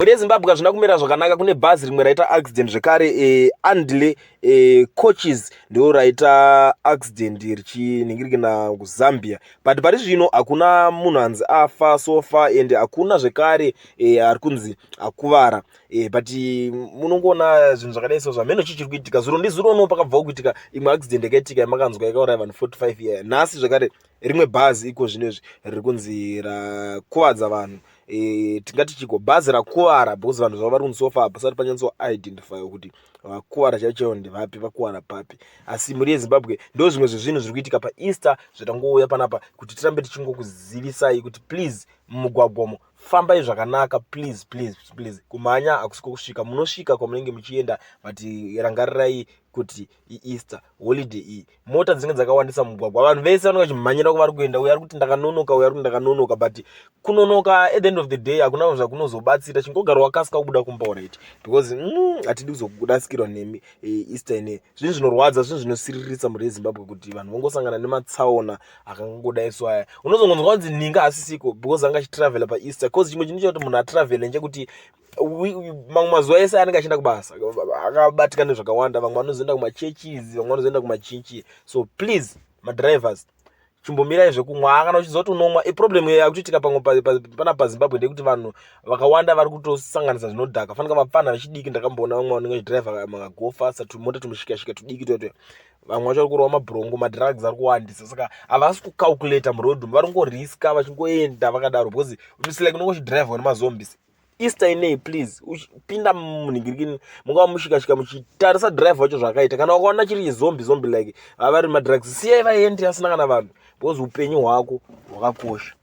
Muri Zimbabwe hazvina kumira zvakanaka. Kune bhazi rimwe raita accident zvekare, andle coaches ndio raita accident richinhingirikana kuzambia, but pari zvino hakuna munhu hanzi afa sofa, ende hakuna zvekare ari kunzi akuvara, but munongoona zvinhu zvakadai so zvameno chichiri kuitika. Zuro ndizuro uno pakabvawo kuitika imwe accident yakaitika yamakanzwa yakauraya vanhu 45 iya. Nhasi zvakare rimwe bhazi iko zvinezvi riri kunzi rakuvadza vanhu. Tingati chiko bhazi rakuvara because vanhu zvava vari kunsofa apa pasati panyatso identify kuti vakuvara chaicho ndevapi, vakuvara papi. Asi muri yeZimbabwe ndo zvimwe zvezvinhu zviri kuitika paEaster zvatangouya panapa kuti tirambe tichingokuzivisai kuti please mumugwagwamo fambai zvakanaka, please please please. Kumhanya hakusiko kusvika, munosvika kwamunenge muchienda, but rangarirai kuti iEaster holiday iyi mota dzinenge dzakawandisa mugwagwa, vanhu vese vanenge vachimhanyira kwavari kuenda, uya ari kuti ndakanonoka, uya ari kuti ndakanonoka, but kunonoka at the end of the day hakuna zvakunozobatsira. Chingogara wakasika kubuda kumba, right? Because hatidi kuzokudasikirwa nemi Easter ine. Zvinhu zvinorwadza, zvinhu zvinosiririsa muri yeZimbabwe kuti vanhu vongosangana nematsaona akangodai so aya. Unozongonzwa kunzi ninga asisiko because anga achitravela paEaster, cause chimwe chinhu chekuti munhu atravele nchekuti mamwe mazuva ese anenge achienda kubasa akabatika nezvakawanda. Vamwe vanozoenda kumachechizi, vamwe vanozoenda kumachinchi. So please madrivers, chimbomirai zvekumwa. Kana uchizoti unomwa, iproblem yakuchitika pamwe pana paZimbabwe ndekuti vanhu vakawanda vari kutosanganisa zvinodhaka. Fanika mapfana vechidiki ndakamboona vamwe vanenge vachidriva go fast tumota tumoshikashika tudiki toto. Vamwe vacho vari kurova mabhurongo, madrugs ari kuwandisa, saka havasi kucalculata murodhi, vari kungoriska vachingoenda vakadaro because unosilike unenge uchidriva nemazombies. Easter inei please pinda munhingirikini, mungava mushikashika muchitarisa drive wacho zvakaita. Kana ukaona chiri zombi like avari madrugs, siyai vaende asina kana vanhu because upenyu hwako hwakakosha.